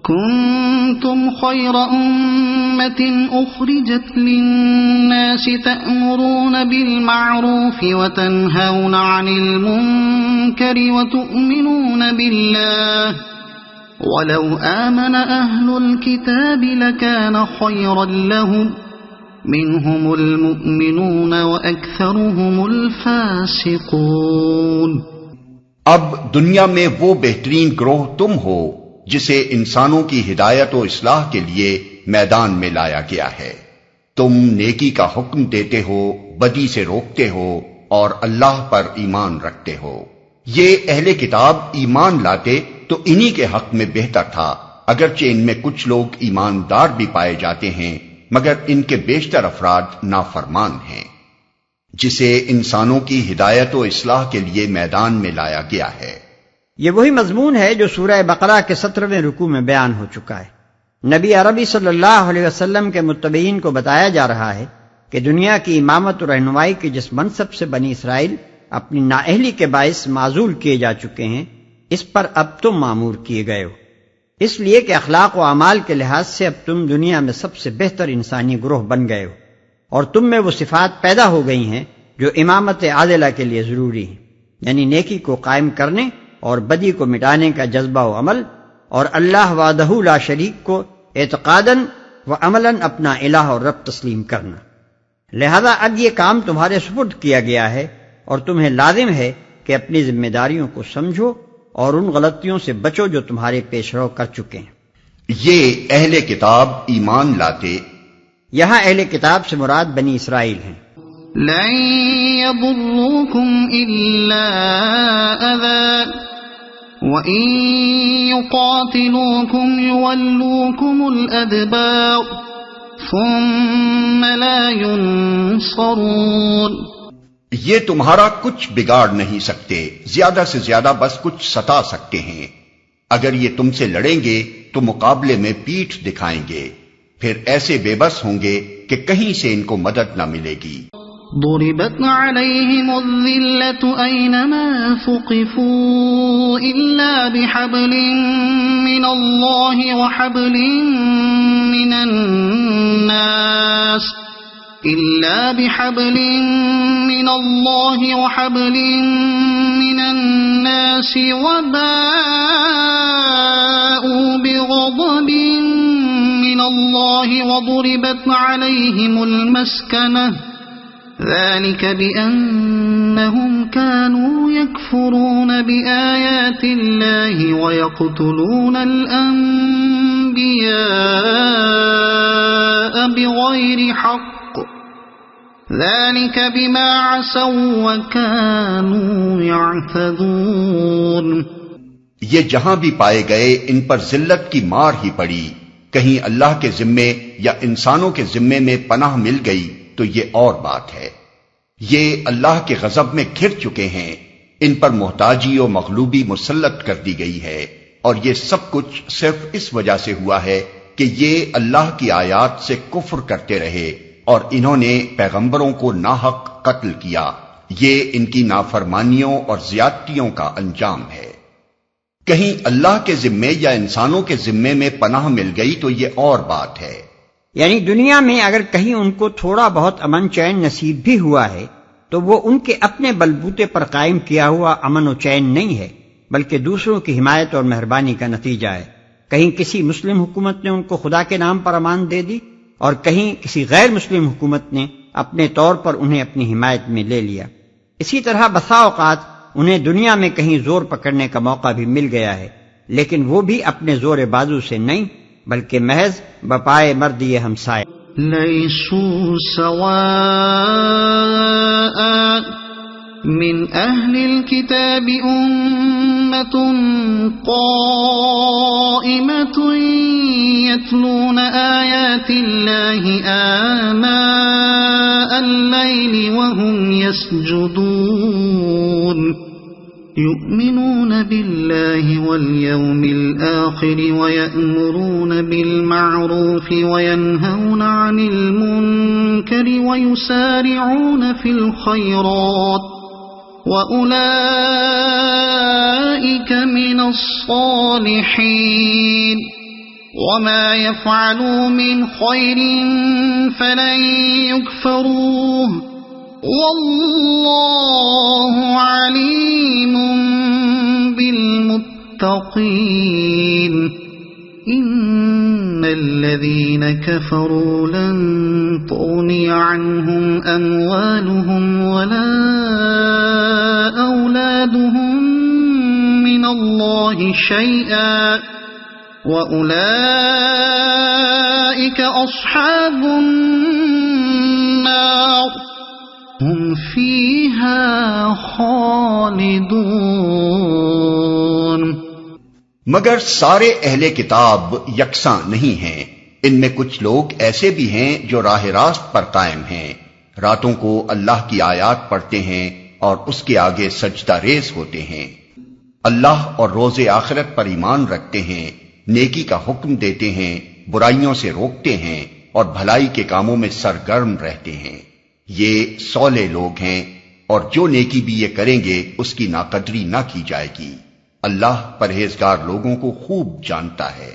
كنتم خير أمة أخرجت للناس تأمرون بالمعروف وتنهون عن المنكر وتؤمنون بالله ولو آمن أهل الكتاب لكان خيرا لهم منهم المؤمنون وأكثرهم الفاسقون۔ اب دنیا میں وہ بہترین گروہ تم ہو جسے انسانوں کی ہدایت و اصلاح کے لیے میدان میں لایا گیا ہے۔ تم نیکی کا حکم دیتے ہو، بدی سے روکتے ہو اور اللہ پر ایمان رکھتے ہو۔ یہ اہل کتاب ایمان لاتے تو انہی کے حق میں بہتر تھا، اگرچہ ان میں کچھ لوگ ایماندار بھی پائے جاتے ہیں مگر ان کے بیشتر افراد نافرمان ہیں۔ جسے انسانوں کی ہدایت و اصلاح کے لیے میدان میں لایا گیا ہے۔ یہ وہی مضمون ہے جو سورہ بقرہ کے 17ویں رکوع میں بیان ہو چکا ہے۔ نبی عربی صلی اللہ علیہ وسلم کے متبعین کو بتایا جا رہا ہے کہ دنیا کی امامت و رہنمائی کے جس منصب سے بنی اسرائیل اپنی نااہلی کے باعث معزول کیے جا چکے ہیں، اس پر اب تم مامور کیے گئے ہو، اس لیے کہ اخلاق و اعمال کے لحاظ سے اب تم دنیا میں سب سے بہتر انسانی گروہ بن گئے ہو، اور تم میں وہ صفات پیدا ہو گئی ہیں جو امامت عادلہ کے لیے ضروری ہیں، یعنی نیکی کو قائم کرنے اور بدی کو مٹانے کا جذبہ و عمل، اور اللہ وحدہ لا شریک کو اعتقاداً و عملاً اپنا الہ اور رب تسلیم کرنا۔ لہذا اب یہ کام تمہارے سپرد کیا گیا ہے اور تمہیں لازم ہے کہ اپنی ذمہ داریوں کو سمجھو اور ان غلطیوں سے بچو جو تمہارے پیش رو کر چکے ہیں۔ یہ اہل کتاب ایمان لاتے، یہاں اہل کتاب سے مراد بنی اسرائیل ہیں۔ لن يضروكم إلا أذى وإن يقاتلوكم يولوكم الأدبار ثم لا ينصرون۔ یہ تمہارا کچھ بگاڑ نہیں سکتے، زیادہ سے زیادہ بس کچھ ستا سکتے ہیں۔ اگر یہ تم سے لڑیں گے تو مقابلے میں پیٹھ دکھائیں گے، پھر ایسے بے بس ہوں گے کہ کہیں سے ان کو مدد نہ ملے گی۔ ضربت عليهم الذلة أينما ثقفوا إلا بحبل من الله وحبل من الناس وباءوا بغضب من الله وضربت عليهم المسكنة ذلك بأنهم كانوا يكفرون بآيات الله ويقتلون الأنبياء بغير حق ذلك بما عصوا وكانوا يعتدون۔ یہ جہاں بھی پائے گئے ان پر ذلت کی مار ہی پڑی، کہیں اللہ کے ذمے یا انسانوں کے ذمے میں پناہ مل گئی تو یہ اور بات ہے۔ یہ اللہ کے غضب میں گھر چکے ہیں، ان پر محتاجی و مغلوبی مسلط کر دی گئی ہے، اور یہ سب کچھ صرف اس وجہ سے ہوا ہے کہ یہ اللہ کی آیات سے کفر کرتے رہے اور انہوں نے پیغمبروں کو ناحق قتل کیا۔ یہ ان کی نافرمانیوں اور زیادتیوں کا انجام ہے۔ کہیں اللہ کے ذمے یا انسانوں کے ذمے میں پناہ مل گئی تو یہ اور بات ہے۔ یعنی دنیا میں اگر کہیں ان کو تھوڑا بہت امن چین نصیب بھی ہوا ہے تو وہ ان کے اپنے بلبوتے پر قائم کیا ہوا امن و چین نہیں ہے، بلکہ دوسروں کی حمایت اور مہربانی کا نتیجہ ہے۔ کہیں کسی مسلم حکومت نے ان کو خدا کے نام پر امان دے دی، اور کہیں کسی غیر مسلم حکومت نے اپنے طور پر انہیں اپنی حمایت میں لے لیا۔ اسی طرح بسا اوقات انہیں دنیا میں کہیں زور پکڑنے کا موقع بھی مل گیا ہے، لیکن وہ بھی اپنے زور بازو سے نہیں بلکہ محض بپائے مردی ہمسائے۔ لیسوا سواء من اہل الكتاب امة قائمة يتلون آیات اللہ آناء اللیل وهم يسجدون يؤمنون بالله واليوم الآخر ويأمرون بالمعروف وينهون عن المنكر ويسارعون في الخيرات وأولئك من الصالحين وما يفعلوا من خير فلن يكفروه والله عليم بالمتقين إن الذين كفروا لن تغني عنهم أموالهم ولا أولادهم من الله شيئا وأولئك أصحاب النار هم فيها خالدون۔ مگر سارے اہل کتاب یکساں نہیں ہیں، ان میں کچھ لوگ ایسے بھی ہیں جو راہ راست پر قائم ہیں، راتوں کو اللہ کی آیات پڑھتے ہیں اور اس کے آگے سجدہ ریز ہوتے ہیں، اللہ اور روز آخرت پر ایمان رکھتے ہیں، نیکی کا حکم دیتے ہیں، برائیوں سے روکتے ہیں اور بھلائی کے کاموں میں سرگرم رہتے ہیں، یہ صالح لوگ ہیں، اور جو نیکی بھی یہ کریں گے اس کی ناقدری نہ کی جائے گی، اللہ پرہیزگار لوگوں کو خوب جانتا ہے۔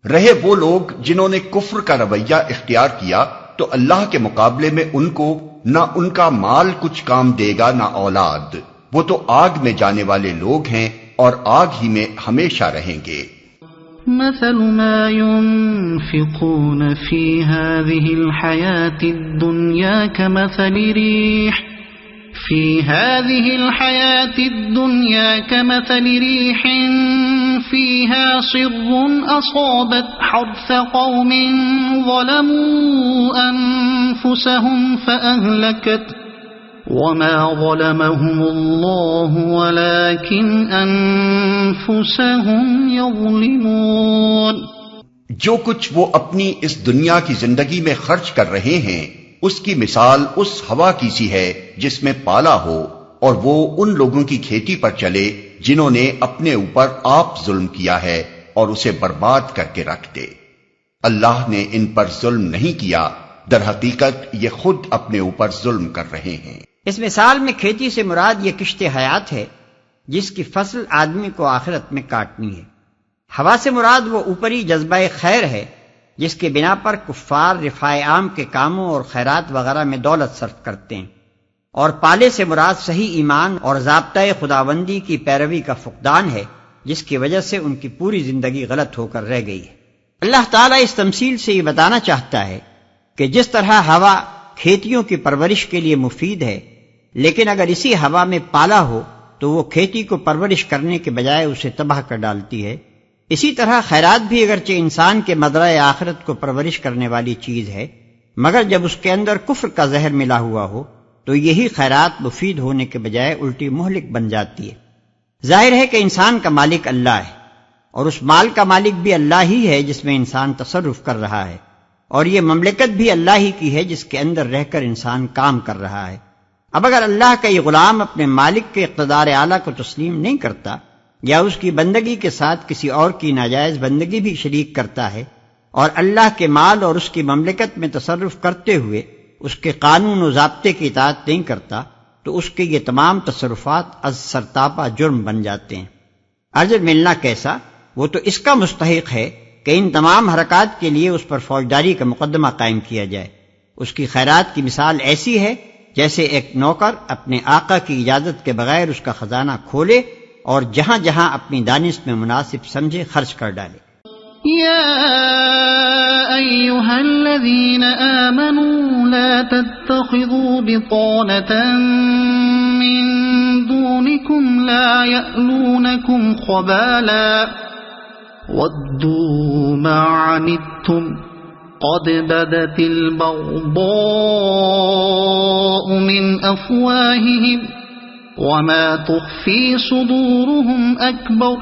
رہے وہ لوگ جنہوں نے کفر کا رویہ اختیار کیا تو اللہ کے مقابلے میں ان کو نہ ان کا مال کچھ کام دے گا نہ اولاد، وہ تو آگ میں جانے والے لوگ ہیں اور آگ ہی میں ہمیشہ رہیں گے۔ مثل ما ينفقون في هذه الحياة الدنيا كمثل ريح فيها صر أصابت حرث قوم ظلموا أنفسهم فأهلكت وما ظلمهم الله ولكن أنفسهم يظلمون۔ جو کچھ وہ اپنی اس دنیا کی زندگی میں خرچ کر رہے ہیں اس کی مثال اس ہوا کی سی ہے جس میں پالا ہو اور وہ ان لوگوں کی کھیتی پر چلے جنہوں نے اپنے اوپر آپ ظلم کیا ہے اور اسے برباد کر کے رکھ دے۔ اللہ نے ان پر ظلم نہیں کیا، در حقیقت یہ خود اپنے اوپر ظلم کر رہے ہیں۔ اس مثال میں کھیتی سے مراد یہ کشت حیات ہے جس کی فصل آدمی کو آخرت میں کاٹنی ہے۔ ہوا سے مراد وہ اوپری جذبہ خیر ہے جس کے بنا پر کفار رفاع عام کے کاموں اور خیرات وغیرہ میں دولت صرف کرتے ہیں، اور پالے سے مراد صحیح ایمان اور ضابطۂ خداوندی کی پیروی کا فقدان ہے جس کی وجہ سے ان کی پوری زندگی غلط ہو کر رہ گئی ہے۔ اللہ تعالیٰ اس تمثیل سے یہ بتانا چاہتا ہے کہ جس طرح ہوا کھیتیوں کی پرورش کے لیے مفید ہے، لیکن اگر اسی ہوا میں پالا ہو تو وہ کھیتی کو پرورش کرنے کے بجائے اسے تباہ کر ڈالتی ہے، اسی طرح خیرات بھی اگرچہ انسان کے مزرعہ آخرت کو پرورش کرنے والی چیز ہے، مگر جب اس کے اندر کفر کا زہر ملا ہوا ہو تو یہی خیرات مفید ہونے کے بجائے الٹی مہلک بن جاتی ہے۔ ظاہر ہے کہ انسان کا مالک اللہ ہے، اور اس مال کا مالک بھی اللہ ہی ہے جس میں انسان تصرف کر رہا ہے، اور یہ مملکت بھی اللہ ہی کی ہے جس کے اندر رہ کر انسان کام کر رہا ہے۔ اب اگر اللہ کا یہ غلام اپنے مالک کے اقتدار اعلیٰ کو تسلیم نہیں کرتا یا اس کی بندگی کے ساتھ کسی اور کی ناجائز بندگی بھی شریک کرتا ہے اور اللہ کے مال اور اس کی مملکت میں تصرف کرتے ہوئے اس کے قانون و ضابطے کی اطاعت نہیں کرتا تو اس کے یہ تمام تصرفات از سرتاپا جرم بن جاتے ہیں۔ اجر ملنا کیسا؟ وہ تو اس کا مستحق ہے کہ ان تمام حرکات کے لیے اس پر فوجداری کا مقدمہ قائم کیا جائے۔ اس کی خیرات کی مثال ایسی ہے جیسے ایک نوکر اپنے آقا کی اجازت کے بغیر اس کا خزانہ کھولے اور جہاں جہاں اپنی دانش میں مناسب سمجھے خرچ کر ڈالے۔ یا ایھا الذین آمنوا لا تتخذوا بطانة من دونکم لا یألونکم خبالا ودوا ما عنتم قد بدت البغضاء من افواہہم وما تخفی صدورهم اکبر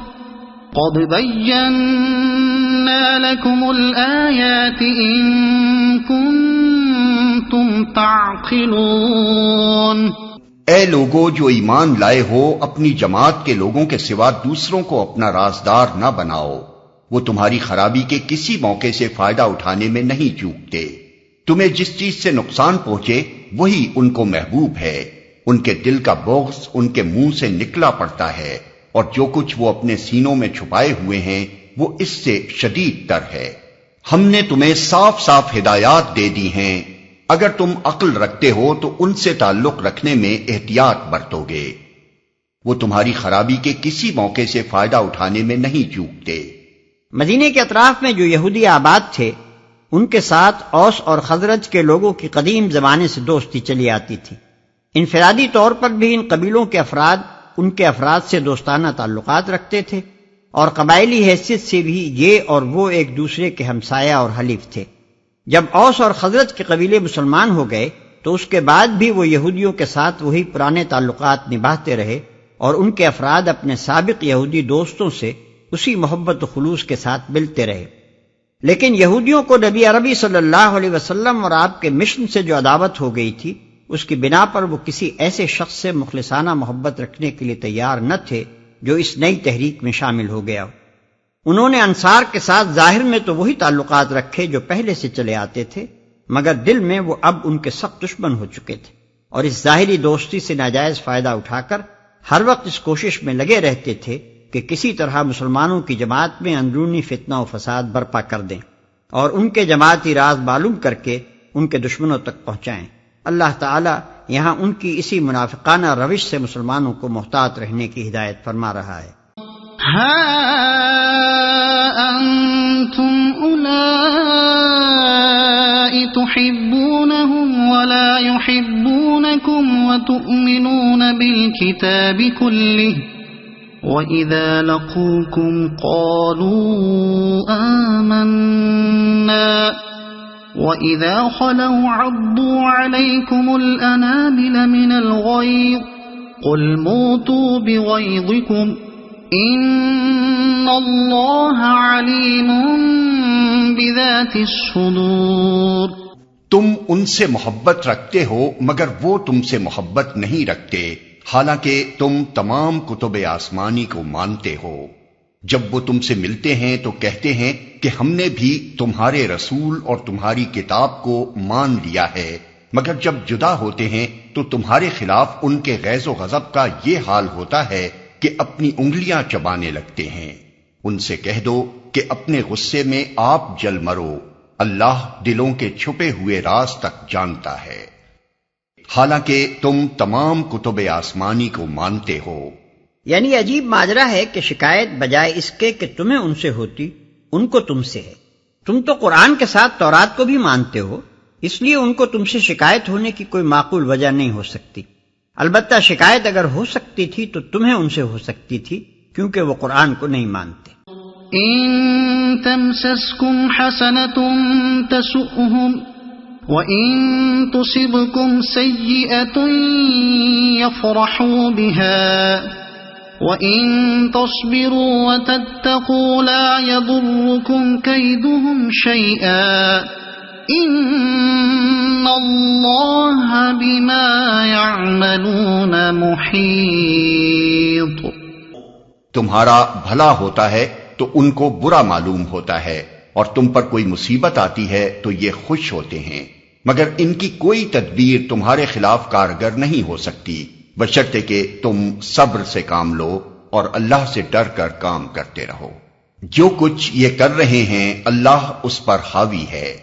قد بينا لكم الآيات إن كنتم تعقلون۔ اے لوگو جو ایمان لائے ہو، اپنی جماعت کے لوگوں کے سوا دوسروں کو اپنا رازدار نہ بناؤ، وہ تمہاری خرابی کے کسی موقع سے فائدہ اٹھانے میں نہیں چوکتے۔ تمہیں جس چیز سے نقصان پہنچے وہی ان کو محبوب ہے، ان کے دل کا بغض ان کے منہ سے نکلا پڑتا ہے، اور جو کچھ وہ اپنے سینوں میں چھپائے ہوئے ہیں وہ اس سے شدید تر ہے۔ ہم نے تمہیں صاف صاف ہدایات دے دی ہیں، اگر تم عقل رکھتے ہو تو ان سے تعلق رکھنے میں احتیاط برتو گے۔ وہ تمہاری خرابی کے کسی موقع سے فائدہ اٹھانے میں نہیں چوکتے۔ مدینے کے اطراف میں جو یہودی آباد تھے، ان کے ساتھ اوس اور خزرج کے لوگوں کی قدیم زمانے سے دوستی چلی آتی تھی۔ انفرادی طور پر بھی ان قبیلوں کے افراد ان کے افراد سے دوستانہ تعلقات رکھتے تھے، اور قبائلی حیثیت سے بھی یہ اور وہ ایک دوسرے کے ہمسایہ اور حلیف تھے۔ جب اوس اور خزرج کے قبیلے مسلمان ہو گئے تو اس کے بعد بھی وہ یہودیوں کے ساتھ وہی پرانے تعلقات نبھاتے رہے، اور ان کے افراد اپنے سابق یہودی دوستوں سے اسی محبت و خلوص کے ساتھ ملتے رہے۔ لیکن یہودیوں کو نبی عربی صلی اللہ علیہ وسلم اور آپ کے مشن سے جو عداوت ہو گئی تھی، اس کی بنا پر وہ کسی ایسے شخص سے مخلصانہ محبت رکھنے کے لیے تیار نہ تھے جو اس نئی تحریک میں شامل ہو گیا ہو۔ انہوں نے انصار کے ساتھ ظاہر میں تو وہی تعلقات رکھے جو پہلے سے چلے آتے تھے، مگر دل میں وہ اب ان کے سخت دشمن ہو چکے تھے، اور اس ظاہری دوستی سے ناجائز فائدہ اٹھا کر ہر وقت اس کوشش میں لگے رہتے تھے کہ کسی طرح مسلمانوں کی جماعت میں اندرونی فتنہ و فساد برپا کر دیں اور ان کے جماعتی راز معلوم کر کے ان کے دشمنوں تک پہنچائیں۔ اللہ تعالی یہاں ان کی اسی منافقانہ روش سے مسلمانوں کو محتاط رہنے کی ہدایت فرما رہا ہے۔ ہا انتم اولائی تحبونہم ولا يحبونکم وتؤمنون بالکتاب کلہ وَإِذَا لَقُوكُمْ قَالُوا آمَنَّا وَإِذَا خَلَوْا عَضُّوا عَلَيْكُمُ الْأَنَامِلَ مِنَ الْغَيْظِ قُلْ مُوتُوا بِغَيْظِكُمْ إِنَّ اللَّهَ عَلِيمٌ بِذَاتِ الصُّدُورِ۔ تم ان سے محبت رکھتے ہو مگر وہ تم سے محبت نہیں رکھتے، حالانکہ تم تمام کتب آسمانی کو مانتے ہو۔ جب وہ تم سے ملتے ہیں تو کہتے ہیں کہ ہم نے بھی تمہارے رسول اور تمہاری کتاب کو مان لیا ہے، مگر جب جدا ہوتے ہیں تو تمہارے خلاف ان کے غیظ و غضب کا یہ حال ہوتا ہے کہ اپنی انگلیاں چبانے لگتے ہیں۔ ان سے کہہ دو کہ اپنے غصے میں آپ جل مرو، اللہ دلوں کے چھپے ہوئے راز تک جانتا ہے۔ حالانکہ تم تمام کتب آسمانی کو مانتے ہو۔ یعنی عجیب ماجرا ہے کہ شکایت بجائے اس کے کہ تمہیں ان سے ہوتی، ان کو تم سے ہے۔ تم تو قرآن کے ساتھ تورات کو بھی مانتے ہو، اس لیے ان کو تم سے شکایت ہونے کی کوئی معقول وجہ نہیں ہو سکتی۔ البتہ شکایت اگر ہو سکتی تھی تو تمہیں ان سے ہو سکتی تھی، کیونکہ وہ قرآن کو نہیں مانتے۔ ان تمسسکم حسنۃ تسؤہم وَإِن تُصِبْكُمْ سَيِّئَةٌ يَفْرَحُوا بِهَا وَإِن تَصْبِرُوا وَتَتَّقُوا لَا يَضُرُّكُمْ كَيْدُهُمْ شَيْئًا إِنَّ اللَّهَ بِمَا يَعْمَلُونَ مُحِيطٌ۔ تمہارا بھلا ہوتا ہے تو ان کو برا معلوم ہوتا ہے، اور تم پر کوئی مصیبت آتی ہے تو یہ خوش ہوتے ہیں، مگر ان کی کوئی تدبیر تمہارے خلاف کارگر نہیں ہو سکتی، بشرطے کہ تم صبر سے کام لو اور اللہ سے ڈر کر کام کرتے رہو۔ جو کچھ یہ کر رہے ہیں اللہ اس پر حاوی ہے۔